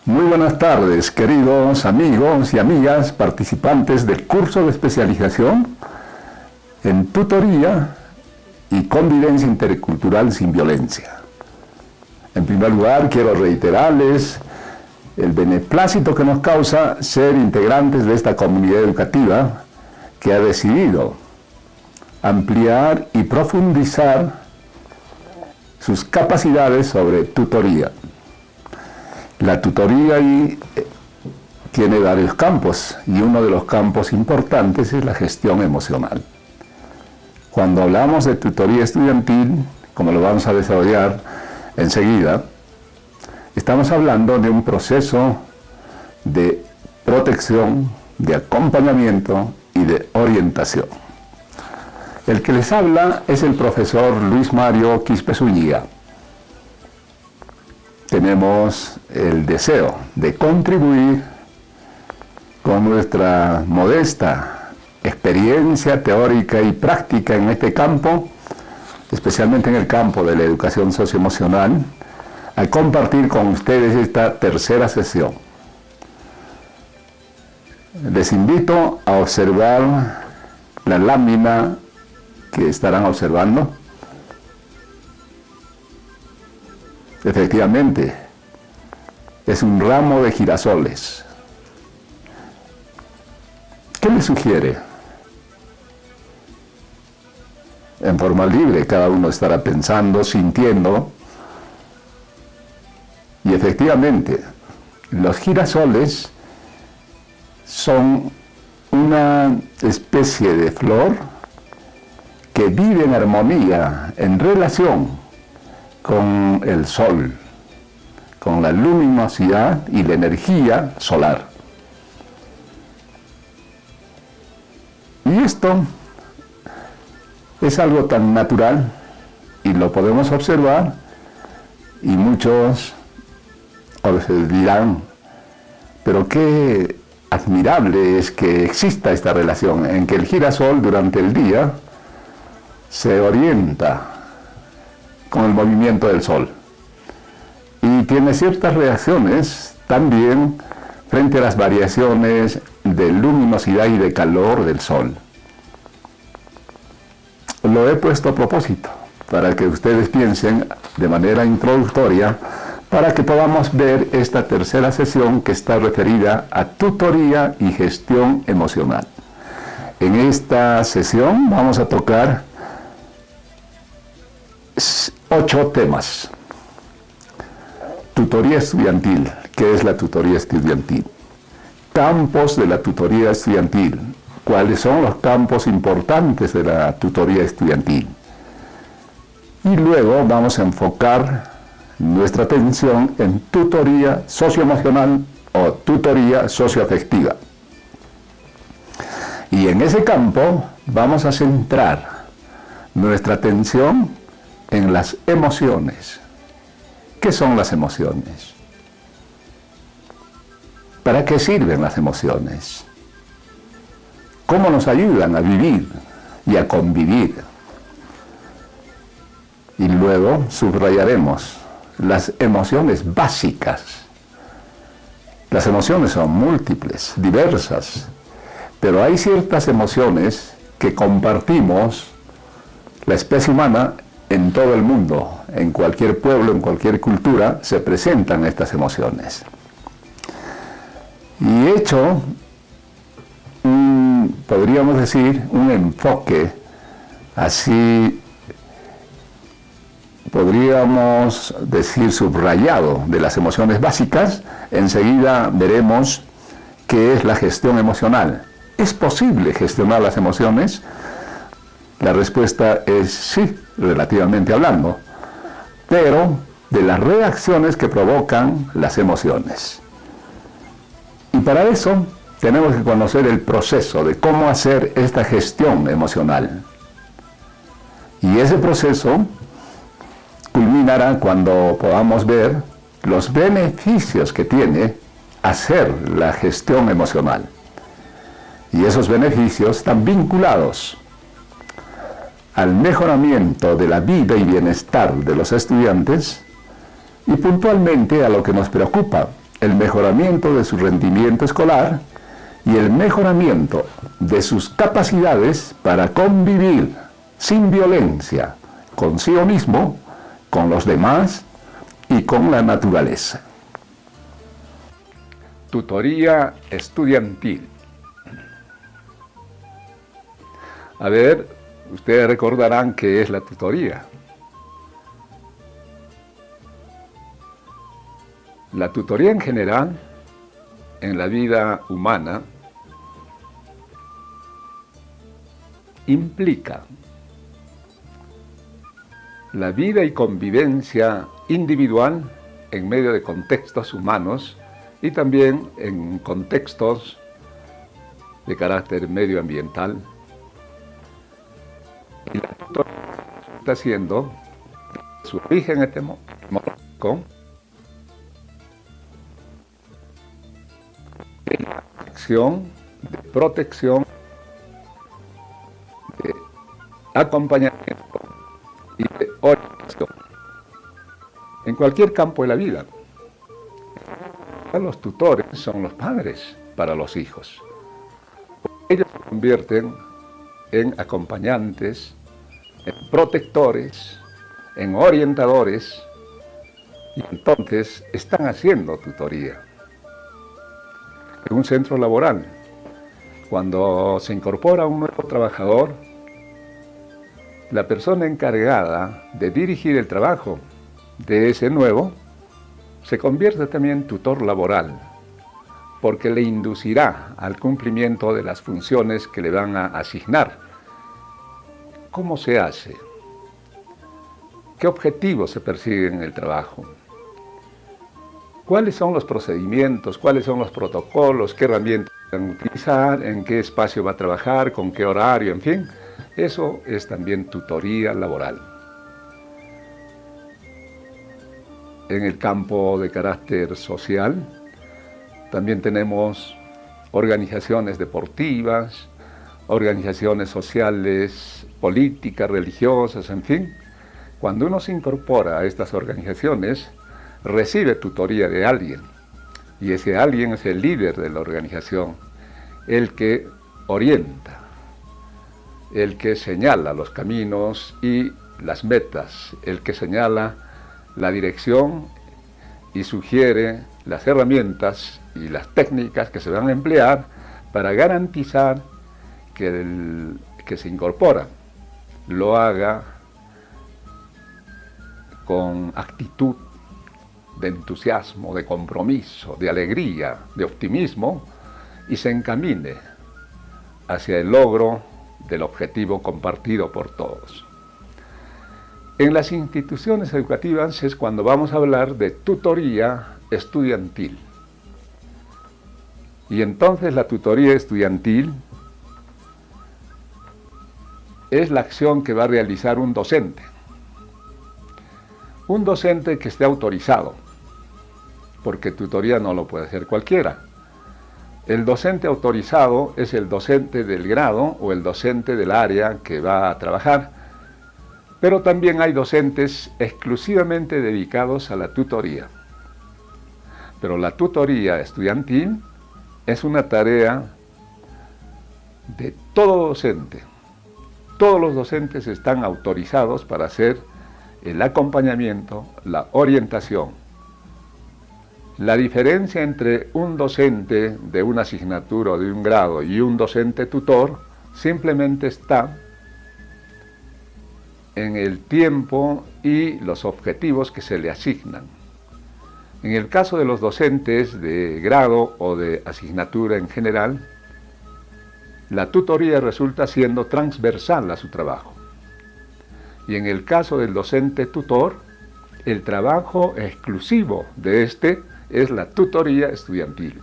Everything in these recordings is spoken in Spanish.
Muy buenas tardes, queridos amigos y amigas participantes del curso de especialización en tutoría y convivencia intercultural sin violencia. En primer lugar, quiero reiterarles el beneplácito que nos causa ser integrantes de esta comunidad educativa que ha decidido ampliar y profundizar sus capacidades sobre tutoría. La tutoría tiene varios campos y uno de los campos importantes es la gestión emocional. Cuando hablamos de tutoría estudiantil, como lo vamos a desarrollar enseguida, estamos hablando de un proceso de protección, de acompañamiento y de orientación. El que les habla es el profesor Luis Mario Quispe Zúñiga. Tenemos el deseo de contribuir con nuestra modesta experiencia teórica y práctica en este campo, especialmente en el campo de la educación socioemocional, a compartir con ustedes esta tercera sesión. Les invito a observar la lámina que estarán observando. Efectivamente, es un ramo de girasoles. ¿Qué le sugiere? En forma libre, cada uno estará pensando, sintiendo. Y efectivamente, los girasoles son una especie de flor que vive en armonía, en relación con el sol, con la luminosidad y la energía solar. Y esto es algo tan natural y lo podemos observar, y muchos dirán, pero qué admirable es que exista esta relación en que el girasol durante el día se orienta con el movimiento del sol y tiene ciertas reacciones también frente a las variaciones de luminosidad y de calor del sol. Lo he puesto a propósito para que ustedes piensen de manera introductoria, para que podamos ver esta tercera sesión que está referida a tutoría y gestión emocional. En esta sesión vamos a tocar 8 temas. Tutoría estudiantil. ¿Qué es la tutoría estudiantil? Campos de la tutoría estudiantil. ¿Cuáles son los campos importantes de la tutoría estudiantil? Y luego vamos a enfocar nuestra atención en tutoría socioemocional o tutoría socioafectiva. Y en ese campo vamos a centrar nuestra atención en las emociones. ¿Qué son las emociones? ¿Para qué sirven las emociones? ¿Cómo nos ayudan a vivir y a convivir? Y luego subrayaremos las emociones básicas. Las emociones son múltiples, diversas, pero hay ciertas emociones que compartimos la especie humana en todo el mundo. En cualquier pueblo, en cualquier cultura, se presentan estas emociones. Y he hecho, podríamos decir, un enfoque así, podríamos decir subrayado, de las emociones básicas. Enseguida veremos qué es la gestión emocional. ¿Es posible gestionar las emociones? La respuesta es sí, relativamente hablando, pero de las reacciones que provocan las emociones. Y para eso tenemos que conocer el proceso de cómo hacer esta gestión emocional. Y ese proceso culminará cuando podamos ver los beneficios que tiene hacer la gestión emocional. Y esos beneficios están vinculados al mejoramiento de la vida y bienestar de los estudiantes y puntualmente a lo que nos preocupa, el mejoramiento de su rendimiento escolar y el mejoramiento de sus capacidades para convivir sin violencia consigo mismo, con los demás y con la naturaleza. Tutoría estudiantil. A ver, ustedes recordarán qué es la tutoría. La tutoría en general, en la vida humana, implica la vida y convivencia individual en medio de contextos humanos y también en contextos de carácter medioambiental. Y la tutoría está siendo su origen etimológico de acción, de protección, de acompañamiento y de orientación en cualquier campo de la vida. Los tutores son los padres para los hijos. Ellos se convierten en acompañantes, en protectores, en orientadores, y entonces están haciendo tutoría. En un centro laboral, cuando se incorpora un nuevo trabajador, la persona encargada de dirigir el trabajo de ese nuevo se convierte también en tutor laboral, porque le inducirá al cumplimiento de las funciones que le van a asignar. ¿Cómo se hace? ¿Qué objetivos se persiguen en el trabajo? ¿Cuáles son los procedimientos? ¿Cuáles son los protocolos? ¿Qué herramientas van a utilizar? ¿En qué espacio va a trabajar? ¿Con qué horario? En fin, eso es también tutoría laboral. En el campo de carácter social, también tenemos organizaciones deportivas, organizaciones sociales, políticas, religiosas, en fin. Cuando uno se incorpora a estas organizaciones, recibe tutoría de alguien, y ese alguien es el líder de la organización, el que orienta, el que señala los caminos y las metas, el que señala la dirección y sugiere las herramientas y las técnicas que se van a emplear para garantizar que el que se incorpora lo haga con actitud de entusiasmo, de compromiso, de alegría, de optimismo, y se encamine hacia el logro del objetivo compartido por todos. En las instituciones educativas es cuando vamos a hablar de tutoría estudiantil. Y entonces la tutoría estudiantil es la acción que va a realizar un docente. Un docente que esté autorizado, porque tutoría no lo puede hacer cualquiera. El docente autorizado es el docente del grado o el docente del área que va a trabajar, pero también hay docentes exclusivamente dedicados a la tutoría. Pero la tutoría estudiantil es una tarea de todo docente. Todos los docentes están autorizados para hacer el acompañamiento, la orientación. La diferencia entre un docente de una asignatura o de un grado y un docente tutor simplemente está en el tiempo y los objetivos que se le asignan. En el caso de los docentes de grado o de asignatura en general, la tutoría resulta siendo transversal a su trabajo. Y en el caso del docente tutor, el trabajo exclusivo de este es la tutoría estudiantil.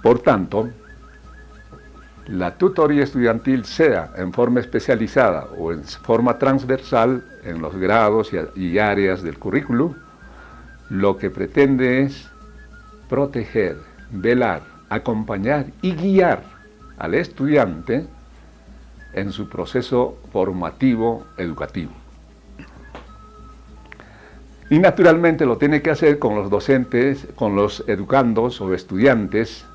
Por tanto, la tutoría estudiantil, sea en forma especializada o en forma transversal en los grados y áreas del currículum, lo que pretende es proteger, velar, acompañar y guiar al estudiante en su proceso formativo educativo. Y naturalmente lo tiene que hacer con los docentes, con los educandos o estudiantes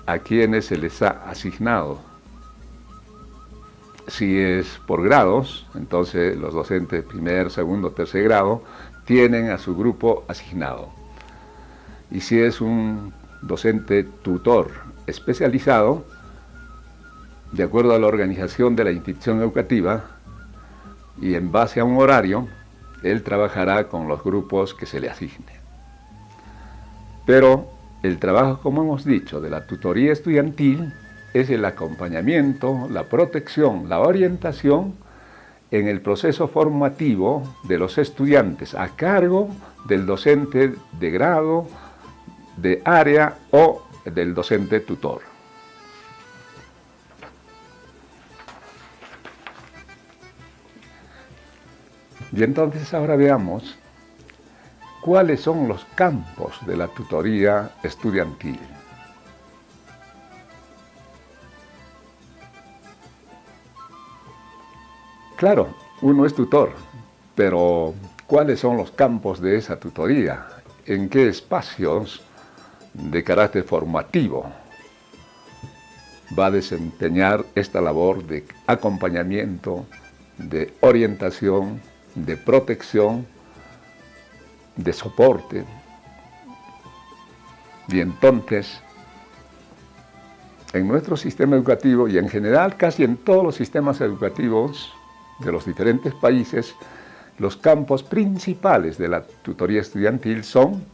a quienes se les ha asignado. Si es por grados, entonces los docentes de primer, segundo, tercer grado tienen a su grupo asignado. Y si es un docente tutor especializado, de acuerdo a la organización de la institución educativa y en base a un horario, él trabajará con los grupos que se le asigne. Pero el trabajo, como hemos dicho, de la tutoría estudiantil es el acompañamiento, la protección, la orientación en el proceso formativo de los estudiantes a cargo del docente de grado, de área o del docente tutor. Y entonces ahora veamos cuáles son los campos de la tutoría estudiantil. Claro, uno es tutor, pero ¿cuáles son los campos de esa tutoría? ¿En qué espacios de carácter formativo va a desempeñar esta labor de acompañamiento, de orientación, de protección, de soporte? Y entonces, en nuestro sistema educativo y en general casi en todos los sistemas educativos de los diferentes países, los campos principales de la tutoría estudiantil son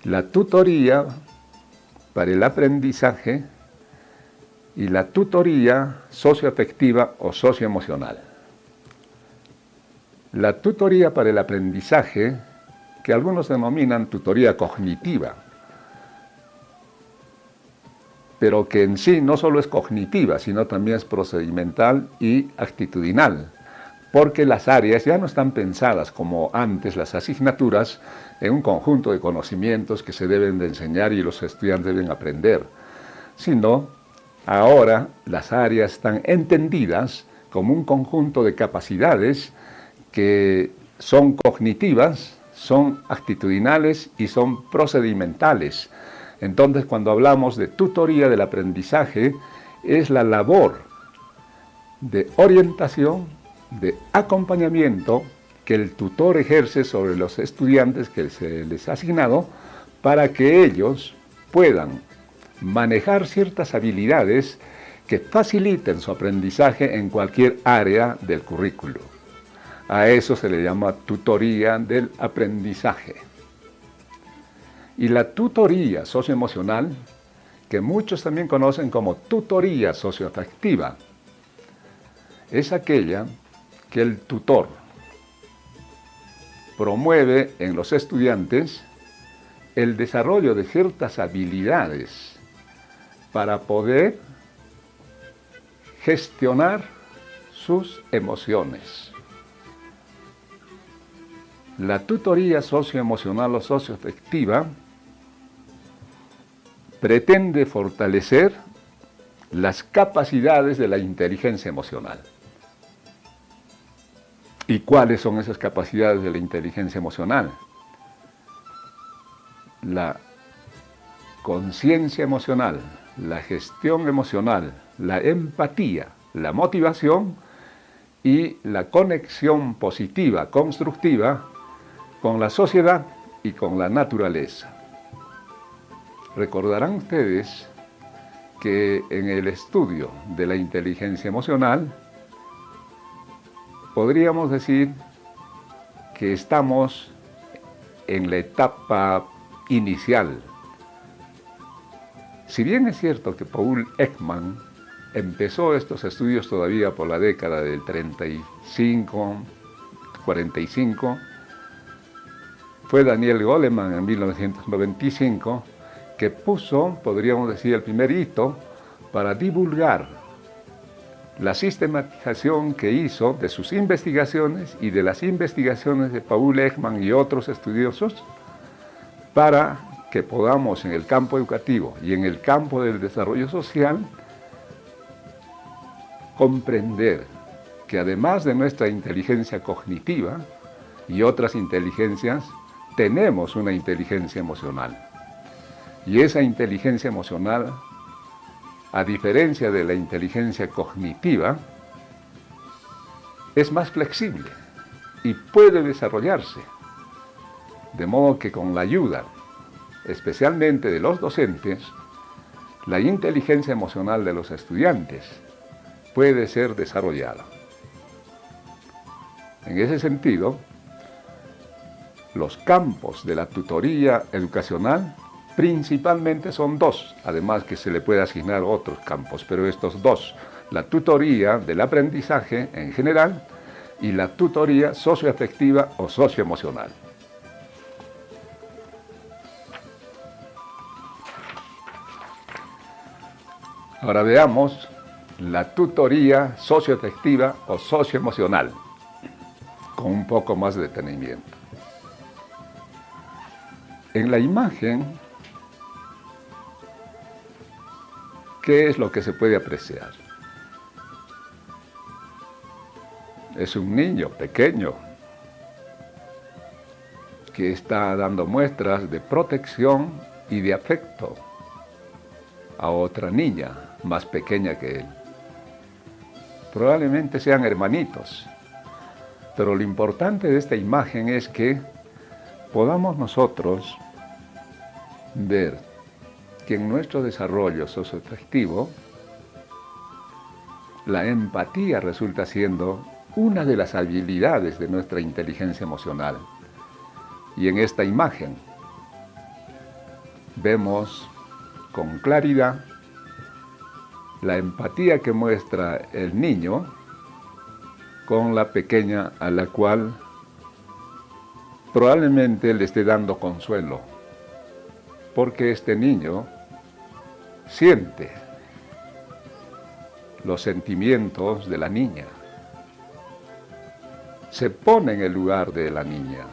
la tutoría para el aprendizaje y la tutoría socioafectiva o socioemocional. La tutoría para el aprendizaje, que algunos denominan tutoría cognitiva, pero que en sí no solo es cognitiva, sino también es procedimental y actitudinal, porque las áreas ya no están pensadas como antes las asignaturas en un conjunto de conocimientos que se deben de enseñar y los estudiantes deben aprender, sino ahora las áreas están entendidas como un conjunto de capacidades que son cognitivas, son actitudinales y son procedimentales. Entonces, cuando hablamos de tutoría del aprendizaje, es la labor de orientación, de acompañamiento que el tutor ejerce sobre los estudiantes que se les ha asignado para que ellos puedan manejar ciertas habilidades que faciliten su aprendizaje en cualquier área del currículo. A eso se le llama tutoría del aprendizaje. Y la tutoría socioemocional, que muchos también conocen como tutoría socioafectiva, es aquella que el tutor promueve en los estudiantes el desarrollo de ciertas habilidades para poder gestionar sus emociones. La tutoría socioemocional o socioafectiva pretende fortalecer las capacidades de la inteligencia emocional. ¿Y cuáles son esas capacidades de la inteligencia emocional? La conciencia emocional, la gestión emocional, la empatía, la motivación y la conexión positiva, constructiva con la sociedad y con la naturaleza. Recordarán ustedes que en el estudio de la inteligencia emocional podríamos decir que estamos en la etapa inicial. Si bien es cierto que Paul Ekman empezó estos estudios todavía por la década del 35, 45, fue Daniel Goleman en 1995 que puso, podríamos decir, el primer hito para divulgar la sistematización que hizo de sus investigaciones y de las investigaciones de Paul Ekman y otros estudiosos para que podamos en el campo educativo y en el campo del desarrollo social comprender que además de nuestra inteligencia cognitiva, y otras inteligencias, tenemos una inteligencia emocional. Y esa inteligencia emocional, a diferencia de la inteligencia cognitiva, es más flexible y puede desarrollarse. De modo que con la ayuda, especialmente de los docentes, la inteligencia emocional de los estudiantes puede ser desarrollada. En ese sentido, los campos de la tutoría educacional principalmente son dos, además que se le puede asignar otros campos, pero estos dos, la tutoría del aprendizaje en general y la tutoría socioafectiva o socioemocional. Ahora veamos la tutoría socioafectiva o socioemocional, con un poco más de detenimiento. En la imagen, ¿qué es lo que se puede apreciar? Es un niño pequeño que está dando muestras de protección y de afecto a otra niña más pequeña que él. Probablemente sean hermanitos, pero lo importante de esta imagen es que podamos nosotros ver que en nuestro desarrollo socioafectivo la empatía resulta siendo una de las habilidades de nuestra inteligencia emocional. Y en esta imagen vemos con claridad la empatía que muestra el niño con la pequeña a la cual probablemente le esté dando consuelo, porque este niño siente los sentimientos de la niña, se pone en el lugar de la niña,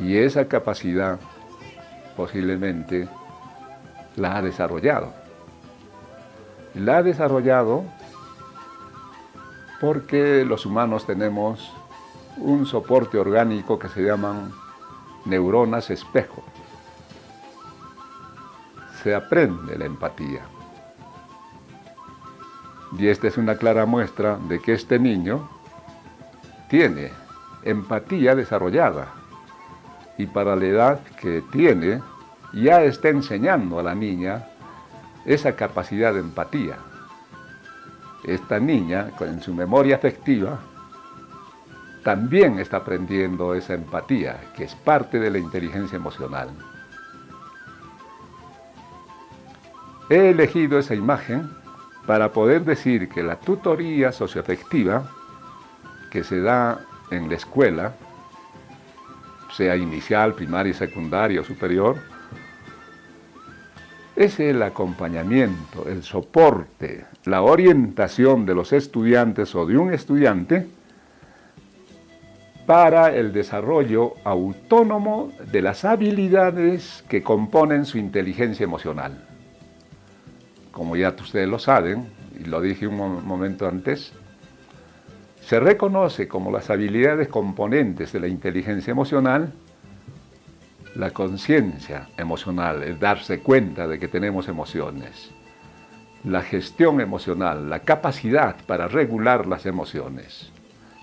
y esa capacidad posiblemente la ha desarrollado. La ha desarrollado porque los humanos tenemos un soporte orgánico que se llaman neuronas espejo. Se aprende la empatía. Y esta es una clara muestra de que este niño tiene empatía desarrollada y para la edad que tiene ya está enseñando a la niña esa capacidad de empatía. Esta niña, en su memoria afectiva, también está aprendiendo esa empatía, que es parte de la inteligencia emocional. He elegido esa imagen para poder decir que la tutoría socioafectiva que se da en la escuela, sea inicial, primaria, secundaria o superior, es el acompañamiento, el soporte, la orientación de los estudiantes o de un estudiante para el desarrollo autónomo de las habilidades que componen su inteligencia emocional. Como ya ustedes lo saben, y lo dije un momento antes, se reconoce como las habilidades componentes de la inteligencia emocional la conciencia emocional, el darse cuenta de que tenemos emociones, la gestión emocional, la capacidad para regular las emociones,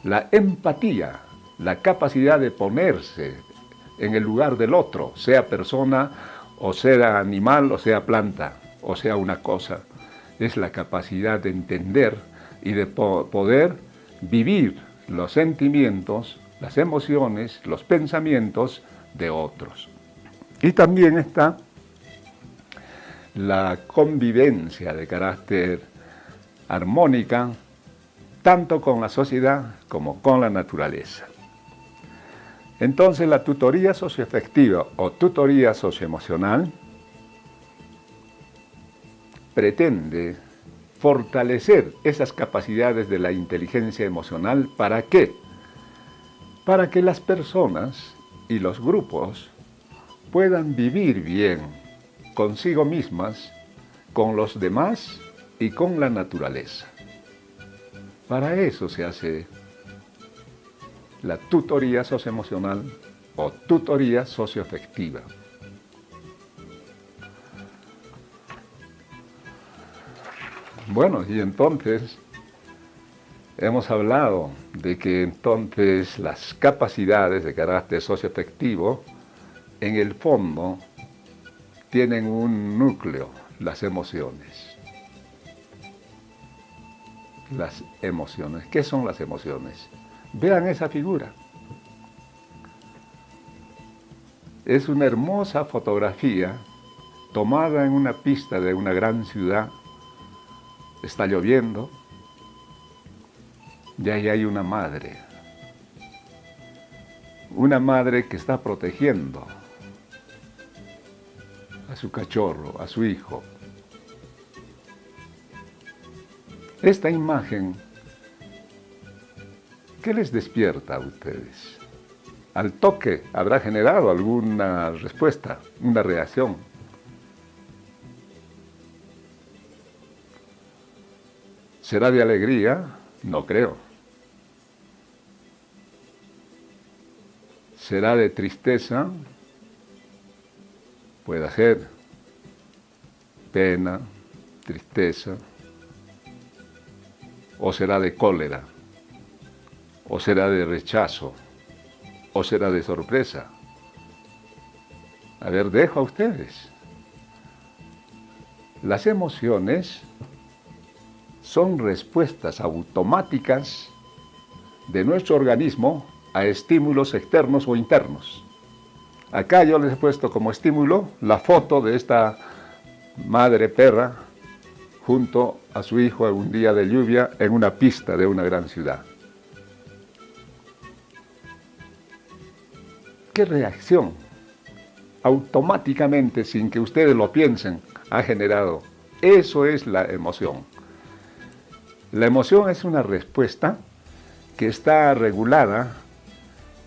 la empatía, la capacidad de ponerse en el lugar del otro, sea persona o sea animal o sea planta o sea una cosa, es la capacidad de entender y de poder vivir los sentimientos, las emociones, los pensamientos de otros. Y también está la convivencia de carácter armónica, tanto con la sociedad como con la naturaleza. Entonces la tutoría socioafectiva o tutoría socioemocional pretende fortalecer esas capacidades de la inteligencia emocional. ¿Para qué? Para que las personas y los grupos puedan vivir bien consigo mismas, con los demás y con la naturaleza. Para eso se hace la tutoría socioemocional o tutoría socioafectiva. Bueno, y entonces hemos hablado de que entonces las capacidades de carácter socioafectivo en el fondo tienen un núcleo, las emociones. Las emociones. ¿Qué son las emociones? Vean esa figura. Es una hermosa fotografía tomada en una pista de una gran ciudad. Está lloviendo y ahí hay una madre que está protegiendo a su cachorro, a su hijo. Esta imagen, ¿qué les despierta a ustedes? Al toque habrá generado alguna respuesta, una reacción. ¿Será de alegría? No creo. ¿Será de tristeza? Puede ser. Pena, tristeza. ¿O será de cólera? ¿O será de rechazo? ¿O será de sorpresa? A ver, dejo a ustedes. Las emociones son respuestas automáticas de nuestro organismo a estímulos externos o internos. Acá yo les he puesto como estímulo la foto de esta madre perra junto a su hijo en un día de lluvia en una pista de una gran ciudad. ¿Qué reacción automáticamente, sin que ustedes lo piensen, ha generado? Eso es la emoción. La emoción es una respuesta que está regulada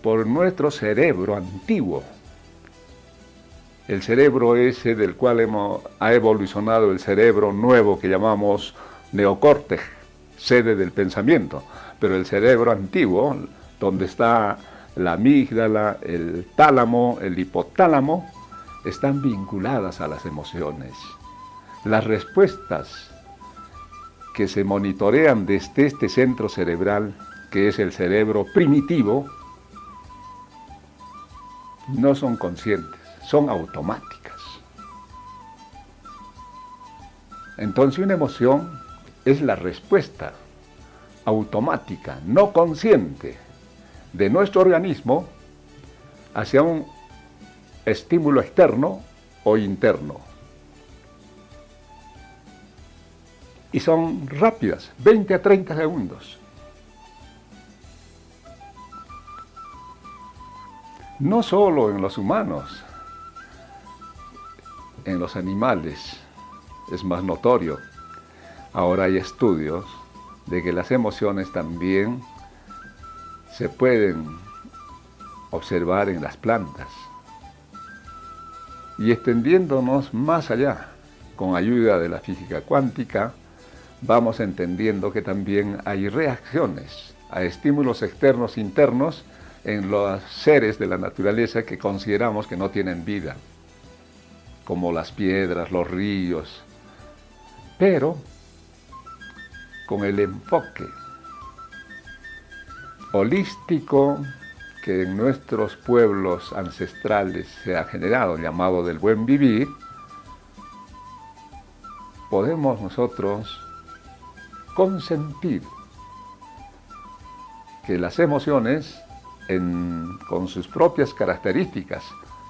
por nuestro cerebro antiguo. El cerebro ese del cual ha evolucionado el cerebro nuevo que llamamos neocórtex, sede del pensamiento. Pero el cerebro antiguo, donde está la amígdala, el tálamo, el hipotálamo, están vinculadas a las emociones. Las respuestas que se monitorean desde este centro cerebral, que es el cerebro primitivo, no son conscientes, son automáticas. Entonces una emoción es la respuesta automática, no consciente, de nuestro organismo hacia un estímulo externo o interno. Y son rápidas, 20 a 30 segundos. No solo en los humanos, en los animales es más notorio. Ahora hay estudios de que las emociones también se pueden observar en las plantas. Y extendiéndonos más allá, con ayuda de la física cuántica, vamos entendiendo que también hay reacciones a estímulos externos e internos en los seres de la naturaleza que consideramos que no tienen vida, como las piedras, los ríos. Pero con el enfoque holístico que en nuestros pueblos ancestrales se ha generado, llamado del buen vivir, podemos nosotros consentir que las emociones, con sus propias características,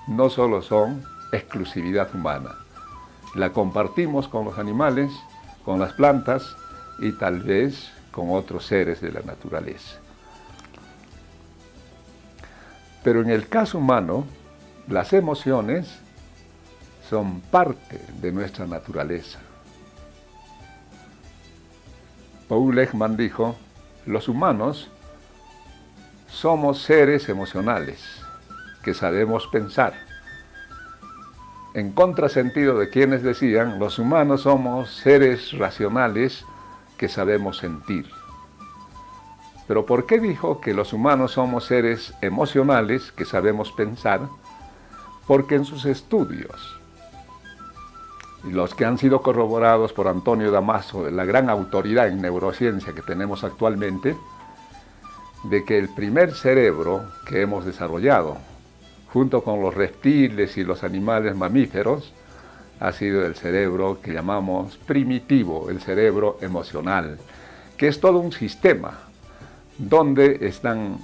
no solo son exclusividad humana. La compartimos con los animales, con las plantas y tal vez con otros seres de la naturaleza. Pero en el caso humano, las emociones son parte de nuestra naturaleza. Paul Ekman dijo, los humanos somos seres emocionales que sabemos pensar. En contrasentido de quienes decían, los humanos somos seres racionales que sabemos sentir. Pero ¿por qué dijo que los humanos somos seres emocionales que sabemos pensar? Porque en sus estudios, los que han sido corroborados por Antonio Damasio, la gran autoridad en neurociencia que tenemos actualmente, de que el primer cerebro que hemos desarrollado, junto con los reptiles y los animales mamíferos, ha sido el cerebro que llamamos primitivo, el cerebro emocional, que es todo un sistema donde están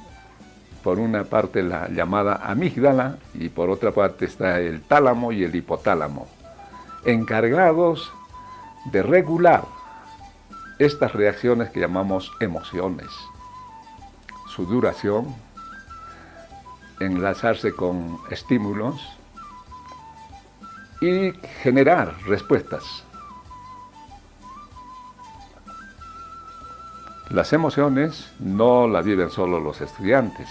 por una parte la llamada amígdala y por otra parte está el tálamo y el hipotálamo, encargados de regular estas reacciones que llamamos emociones, su duración, enlazarse con estímulos y generar respuestas. Las emociones no las viven solo los estudiantes,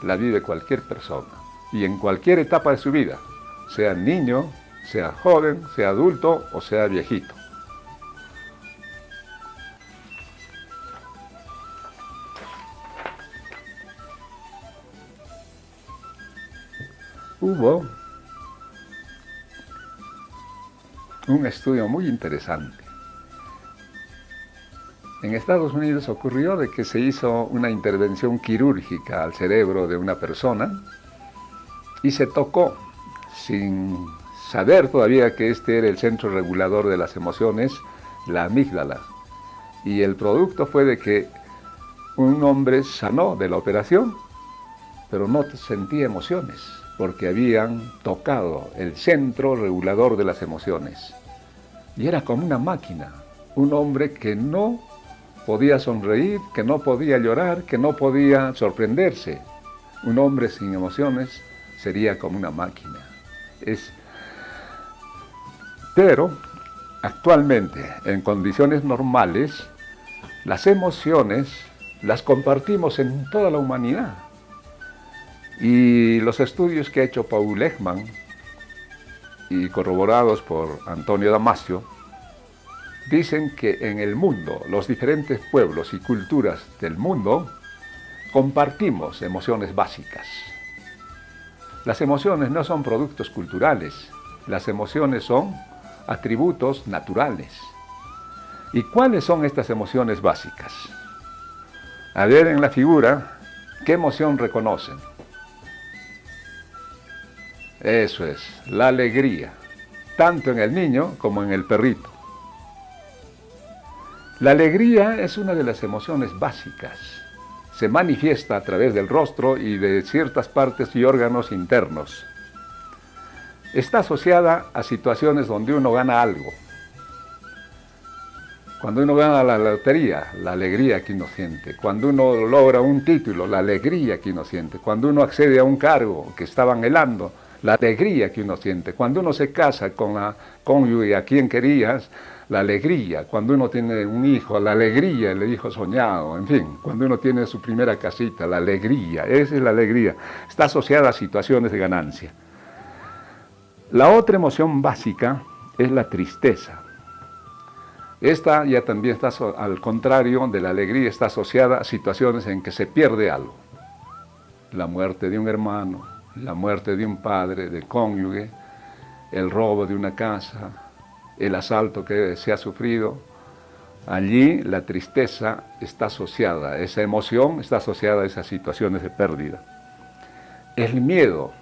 la vive cualquier persona y en cualquier etapa de su vida, sea niño, sea joven, sea adulto o sea viejito. Hubo un estudio muy interesante. En Estados Unidos ocurrió de que se hizo una intervención quirúrgica al cerebro de una persona y se tocó, sin saber todavía que este era el centro regulador de las emociones, la amígdala. Y el producto fue de que un hombre sanó de la operación, pero no sentía emociones, porque habían tocado el centro regulador de las emociones. Y era como una máquina, un hombre que no podía sonreír, que no podía llorar, que no podía sorprenderse. Un hombre sin emociones sería como una máquina. Pero actualmente, en condiciones normales, las emociones las compartimos en toda la humanidad. Y los estudios que ha hecho Paul Ekman y corroborados por Antonio Damasio dicen que en el mundo, los diferentes pueblos y culturas del mundo, compartimos emociones básicas. Las emociones no son productos culturales, las emociones son atributos naturales. ¿Y cuáles son estas emociones básicas? A ver en la figura, ¿qué emoción reconocen? Eso es, la alegría, tanto en el niño como en el perrito. La alegría es una de las emociones básicas. Se manifiesta a través del rostro y de ciertas partes y órganos internos. Está asociada a situaciones donde uno gana algo. Cuando uno gana la lotería, la alegría que uno siente. Cuando uno logra un título, la alegría que uno siente. Cuando uno accede a un cargo que estaba anhelando, la alegría que uno siente. Cuando uno se casa con la cónyuge a quien querías, la alegría. Cuando uno tiene un hijo, la alegría, el hijo soñado, en fin. Cuando uno tiene su primera casita, la alegría. Esa es la alegría. Está asociada a situaciones de ganancia. La otra emoción básica es la tristeza. Esta ya también está, al contrario de la alegría, está asociada a situaciones en que se pierde algo. La muerte de un hermano, la muerte de un padre, del cónyuge, el robo de una casa, el asalto que se ha sufrido. Allí la tristeza está asociada, esa emoción está asociada a esas situaciones de pérdida. El miedo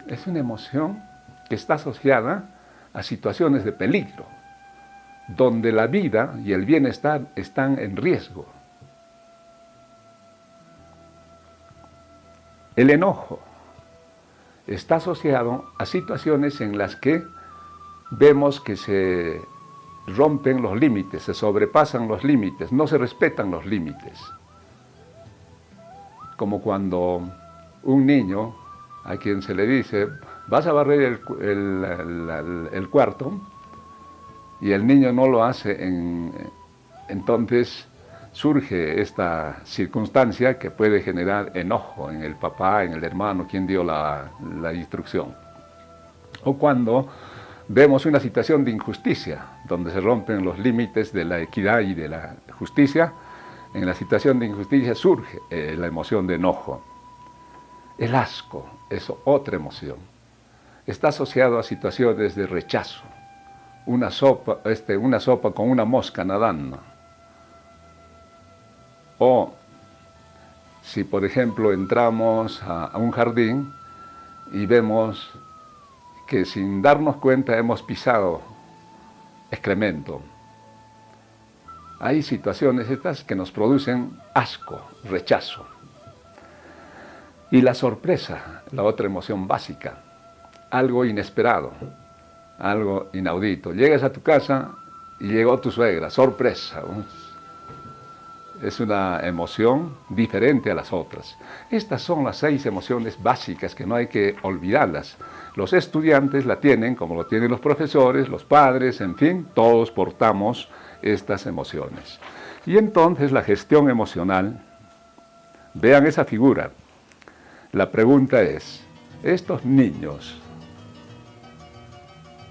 es una emoción que está asociada a situaciones de peligro, donde la vida y el bienestar están en riesgo. El enojo está asociado a situaciones en las que vemos que se rompen los límites, se sobrepasan los límites, no se respetan los límites. Como cuando un niño a quien se le dice, vas a barrer el cuarto, y el niño no lo hace, entonces surge esta circunstancia que puede generar enojo en el papá, en el hermano, quien dio la instrucción. O cuando vemos una situación de injusticia, donde se rompen los límites de la equidad y de la justicia, En la situación de injusticia surge la emoción de enojo. El asco es otra emoción. Está asociado a situaciones de rechazo. Una sopa con una mosca nadando. O si, por ejemplo, entramos a un jardín y vemos que sin darnos cuenta hemos pisado excremento. Hay situaciones estas que nos producen asco, rechazo. Y la sorpresa, la otra emoción básica, algo inesperado, algo inaudito. Llegas a tu casa y llegó tu suegra, sorpresa. Es una emoción diferente a las otras. Estas son las 6 emociones básicas que no hay que olvidarlas. Los estudiantes la tienen, como lo tienen los profesores, los padres, en fin, todos portamos estas emociones. Y entonces la gestión emocional, vean esa figura. La pregunta es, ¿estos niños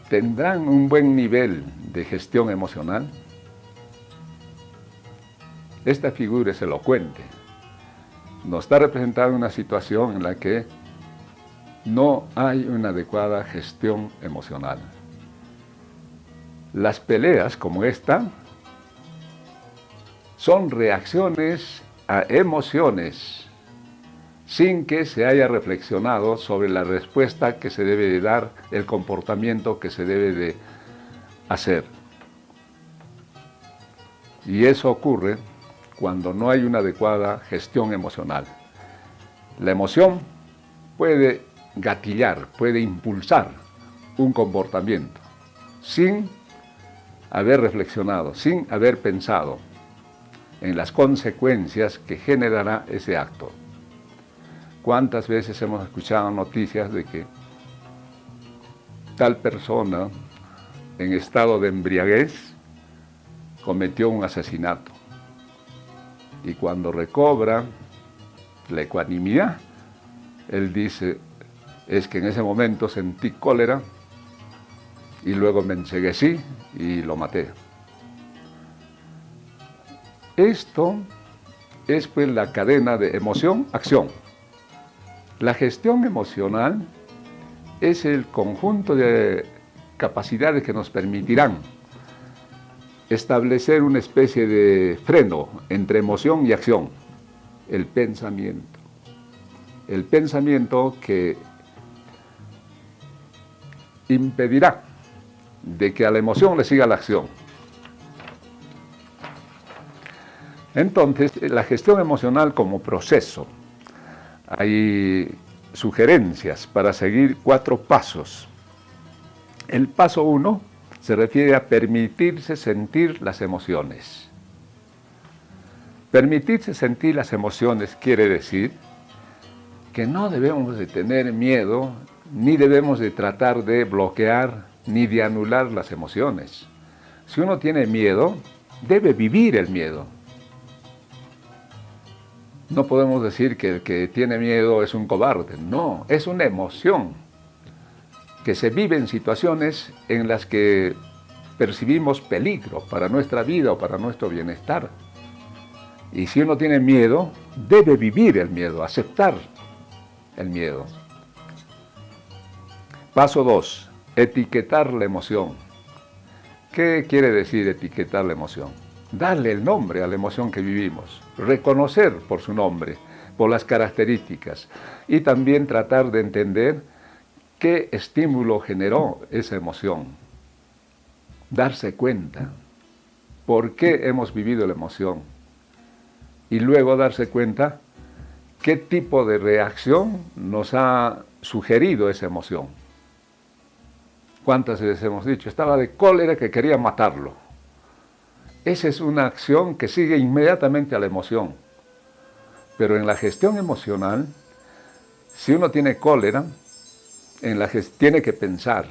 tendrán un buen nivel de gestión emocional? Esta figura es elocuente. Nos está representando una situación en la que no hay una adecuada gestión emocional. Las peleas como esta son reacciones a emociones sin que se haya reflexionado sobre la respuesta que se debe de dar, el comportamiento que se debe de hacer. Y eso ocurre cuando no hay una adecuada gestión emocional. La emoción puede gatillar, puede impulsar un comportamiento sin haber reflexionado, sin haber pensado en las consecuencias que generará ese acto. ¿Cuántas veces hemos escuchado noticias de que tal persona en estado de embriaguez cometió un asesinato? Y cuando recobra la ecuanimidad, él dice, es que en ese momento sentí cólera y luego me enceguecí y lo maté. Esto es pues la cadena de emoción-acción. La gestión emocional es el conjunto de capacidades que nos permitirán establecer una especie de freno entre emoción y acción, el pensamiento. El pensamiento que impedirá de que a la emoción le siga la acción. Entonces, la gestión emocional como proceso, hay sugerencias para seguir 4 pasos. El paso 1 se refiere a permitirse sentir las emociones. Permitirse sentir las emociones quiere decir que no debemos de tener miedo, ni debemos de tratar de bloquear, ni de anular las emociones. Si uno tiene miedo, debe vivir el miedo. No podemos decir que el que tiene miedo es un cobarde. No, es una emoción que se vive en situaciones en las que percibimos peligro para nuestra vida o para nuestro bienestar. Y si uno tiene miedo, debe vivir el miedo, aceptar el miedo. Paso 2, etiquetar la emoción. ¿Qué quiere decir etiquetar la emoción? Darle el nombre a la emoción que vivimos, reconocer por su nombre, por las características, y también tratar de entender qué estímulo generó esa emoción. Darse cuenta por qué hemos vivido la emoción y luego darse cuenta qué tipo de reacción nos ha sugerido esa emoción. ¿Cuántas veces hemos dicho? Estaba de cólera que quería matarlo. Esa es una acción que sigue inmediatamente a la emoción. Pero en la gestión emocional, si uno tiene cólera, tiene que pensar,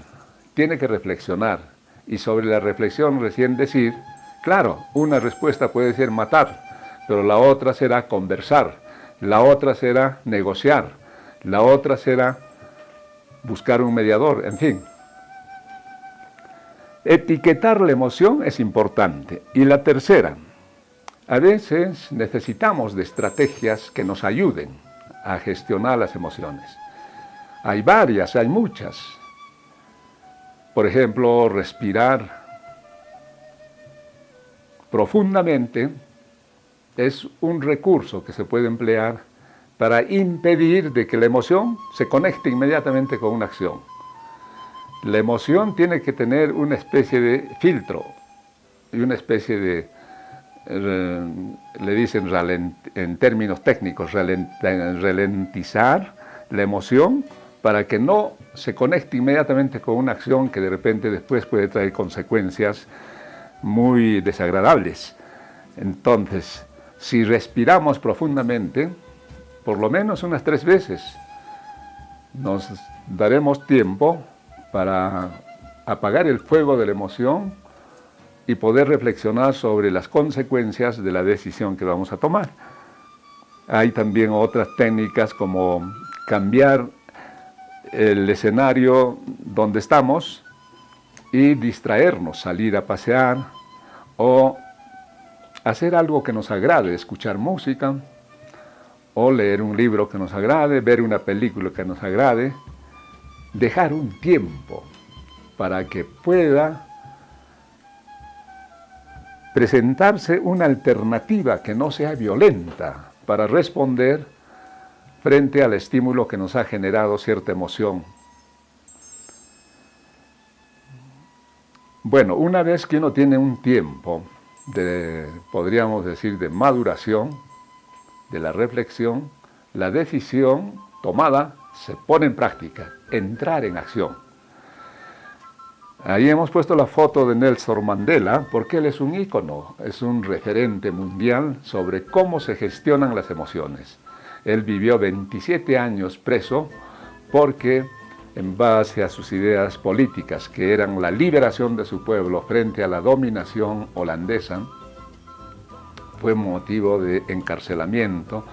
tiene que reflexionar, y sobre la reflexión recién decir, claro, una respuesta puede ser matar, pero la otra será conversar, la otra será negociar, la otra será buscar un mediador, en fin. Etiquetar la emoción es importante. Y la tercera, A veces necesitamos de estrategias que nos ayuden a gestionar las emociones. Hay varias, hay muchas. Por ejemplo, respirar profundamente es un recurso que se puede emplear para impedir de que la emoción se conecte inmediatamente con una acción. La emoción tiene que tener una especie de filtro y una especie de, le dicen en términos técnicos, ralentizar la emoción para que no se conecte inmediatamente con una acción que de repente después puede traer consecuencias muy desagradables. Entonces, si respiramos profundamente, por lo menos unas 3 veces, nos daremos tiempo para apagar el fuego de la emoción y poder reflexionar sobre las consecuencias de la decisión que vamos a tomar. Hay también otras técnicas como cambiar el escenario donde estamos y distraernos, salir a pasear o hacer algo que nos agrade, escuchar música o leer un libro que nos agrade, ver una película que nos agrade, dejar un tiempo para que pueda presentarse una alternativa que no sea violenta para responder frente al estímulo que nos ha generado cierta emoción. Bueno, una vez que uno tiene un tiempo podríamos decir, de maduración, de la reflexión, la decisión tomada se pone en práctica, entrar en acción. Ahí hemos puesto la foto de Nelson Mandela, porque él es un ícono, es un referente mundial sobre cómo se gestionan las emociones. Él vivió 27 años preso porque, en base a sus ideas políticas, que eran la liberación de su pueblo frente a la dominación holandesa, fue motivo de encarcelamiento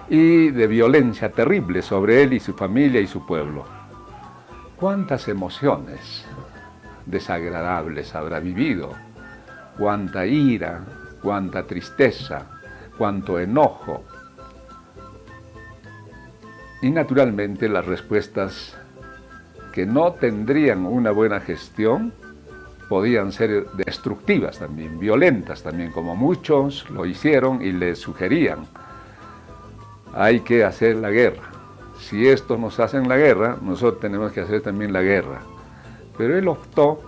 y de violencia terrible sobre él y su familia y su pueblo. ¿Cuántas emociones desagradables habrá vivido? ¿Cuánta ira, cuánta tristeza, cuánto enojo? Y naturalmente las respuestas que no tendrían una buena gestión podían ser destructivas también, violentas también, como muchos lo hicieron y le sugerían. Hay que hacer la guerra. Si estos nos hacen la guerra, nosotros tenemos que hacer también la guerra. Pero él optó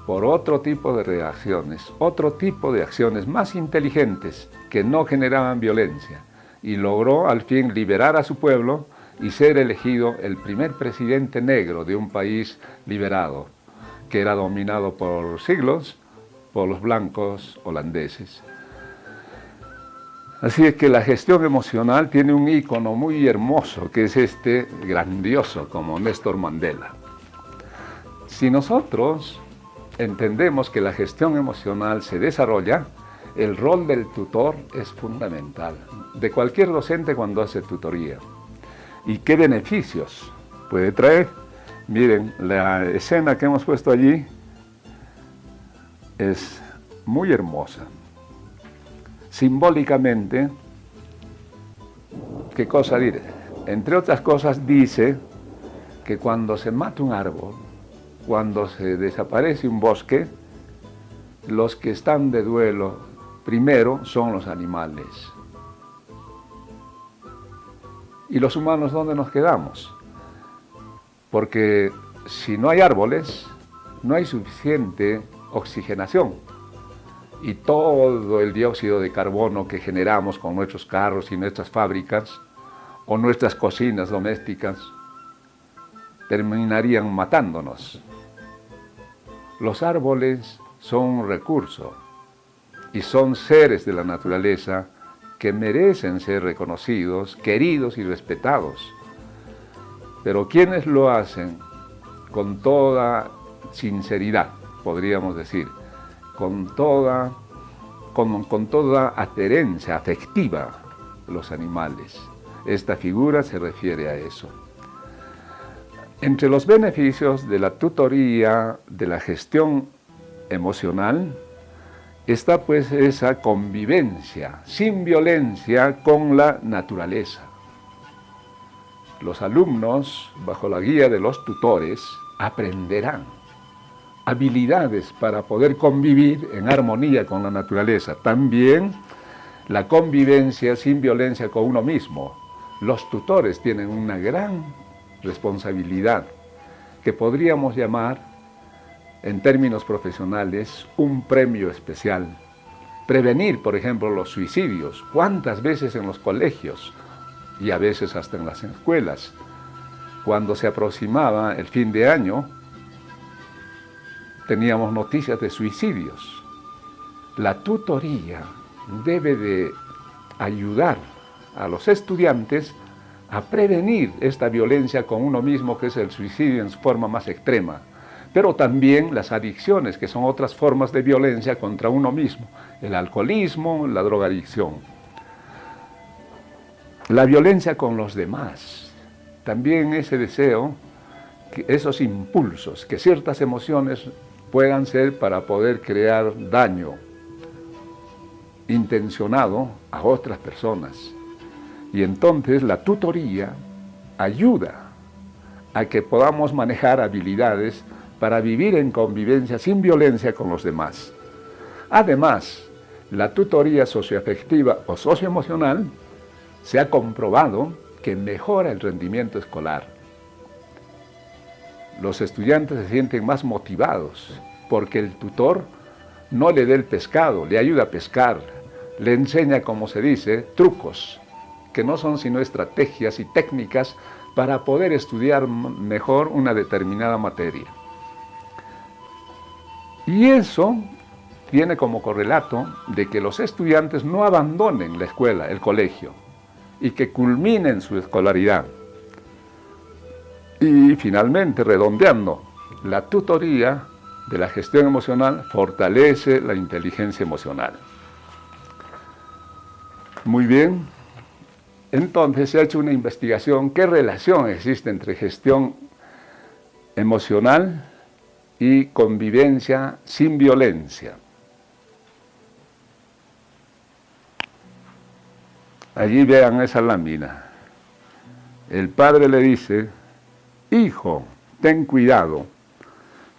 por otro tipo de reacciones, otro tipo de acciones más inteligentes que no generaban violencia, y logró al fin liberar a su pueblo y ser elegido el primer presidente negro de un país liberado, que era dominado por siglos por los blancos holandeses. Así es que la gestión emocional tiene un ícono muy hermoso, que es este grandioso como Néstor Mandela. Si nosotros entendemos que la gestión emocional se desarrolla, el rol del tutor es fundamental, de cualquier docente cuando hace tutoría. ¿Y qué beneficios puede traer? Miren, la escena que hemos puesto allí es muy hermosa. Simbólicamente, ¿qué cosa dice? Entre otras cosas dice que cuando se mata un árbol, cuando se desaparece un bosque, los que están de duelo primero son los animales. ¿Y los humanos dónde nos quedamos? Porque si no hay árboles, no hay suficiente oxigenación. Y todo el dióxido de carbono que generamos con nuestros carros y nuestras fábricas, o nuestras cocinas domésticas, terminarían matándonos. Los árboles son un recurso y son seres de la naturaleza que merecen ser reconocidos, queridos y respetados. Pero quienes lo hacen con toda sinceridad, podríamos decir, con toda adherencia afectiva, los animales. Esta figura se refiere a eso. Entre los beneficios de la tutoría, de la gestión emocional, está pues esa convivencia sin violencia con la naturaleza. Los alumnos, bajo la guía de los tutores, aprenderán habilidades para poder convivir en armonía con la naturaleza. También la convivencia sin violencia con uno mismo. Los tutores tienen una gran responsabilidad que podríamos llamar, en términos profesionales, un premio especial. Prevenir, por ejemplo, los suicidios. ¿Cuántas veces en los colegios y a veces hasta en las escuelas, cuando se aproximaba el fin de año, teníamos noticias de suicidios? La tutoría debe de ayudar a los estudiantes a prevenir esta violencia con uno mismo, que es el suicidio en su forma más extrema, pero también las adicciones, que son otras formas de violencia contra uno mismo, el alcoholismo, la drogadicción. La violencia con los demás, también ese deseo, esos impulsos, que ciertas emociones puedan ser para poder crear daño intencionado a otras personas. Y entonces la tutoría ayuda a que podamos manejar habilidades para vivir en convivencia sin violencia con los demás. Además, la tutoría socioafectiva o socioemocional se ha comprobado que mejora el rendimiento escolar. Los estudiantes se sienten más motivados porque el tutor no le da el pescado, le ayuda a pescar, le enseña, como se dice, trucos, que no son sino estrategias y técnicas para poder estudiar mejor una determinada materia. Y eso tiene como correlato de que los estudiantes no abandonen la escuela, el colegio, y que culminen su escolaridad. Y finalmente, redondeando, la tutoría de la gestión emocional fortalece la inteligencia emocional. Muy bien, entonces se ha hecho una investigación, ¿qué relación existe entre gestión emocional y convivencia sin violencia? Allí vean esa lámina. El padre le dice: hijo, ten cuidado,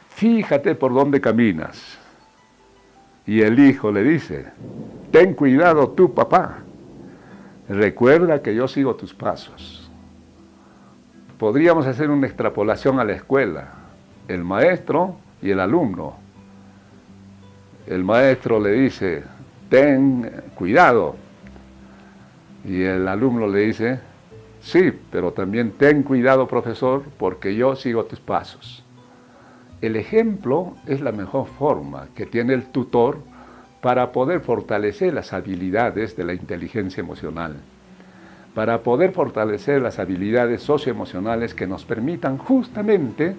fíjate por dónde caminas. Y el hijo le dice: ten cuidado tú, papá, recuerda que yo sigo tus pasos. Podríamos hacer una extrapolación a la escuela, el maestro y el alumno. El maestro le dice: ten cuidado. Y el alumno le dice: sí, pero también ten cuidado, profesor, porque yo sigo tus pasos. El ejemplo es la mejor forma que tiene el tutor para poder fortalecer las habilidades de la inteligencia emocional, para poder fortalecer las habilidades socioemocionales que nos permitan justamente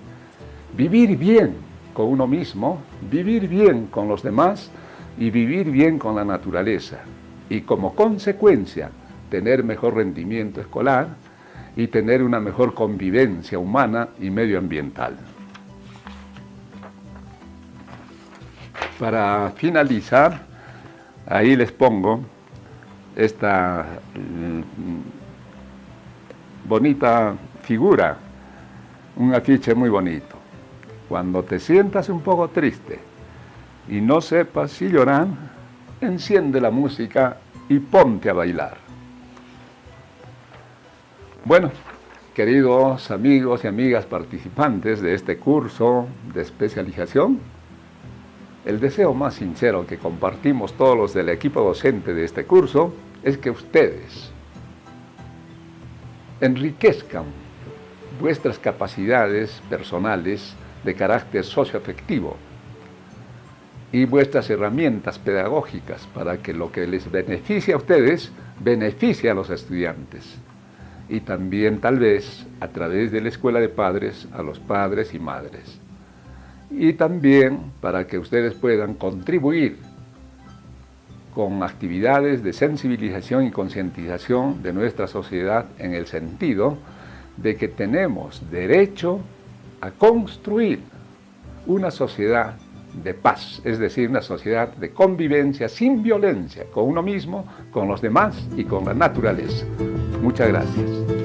vivir bien con uno mismo, vivir bien con los demás y vivir bien con la naturaleza. Y como consecuencia, tener mejor rendimiento escolar y tener una mejor convivencia humana y medioambiental. Para finalizar, ahí les pongo esta bonita figura, un afiche muy bonito. Cuando te sientas un poco triste y no sepas si llorar, enciende la música y ponte a bailar. Bueno, queridos amigos y amigas participantes de este curso de especialización, el deseo más sincero que compartimos todos los del equipo docente de este curso es que ustedes enriquezcan vuestras capacidades personales de carácter socioafectivo y vuestras herramientas pedagógicas para que lo que les beneficie a ustedes beneficie a los estudiantes. Y también tal vez a través de la escuela de padres a los padres y madres. Y también para que ustedes puedan contribuir con actividades de sensibilización y concientización de nuestra sociedad en el sentido de que tenemos derecho a construir una sociedad de paz, es decir, una sociedad de convivencia sin violencia, con uno mismo, con los demás y con la naturaleza. Muchas gracias.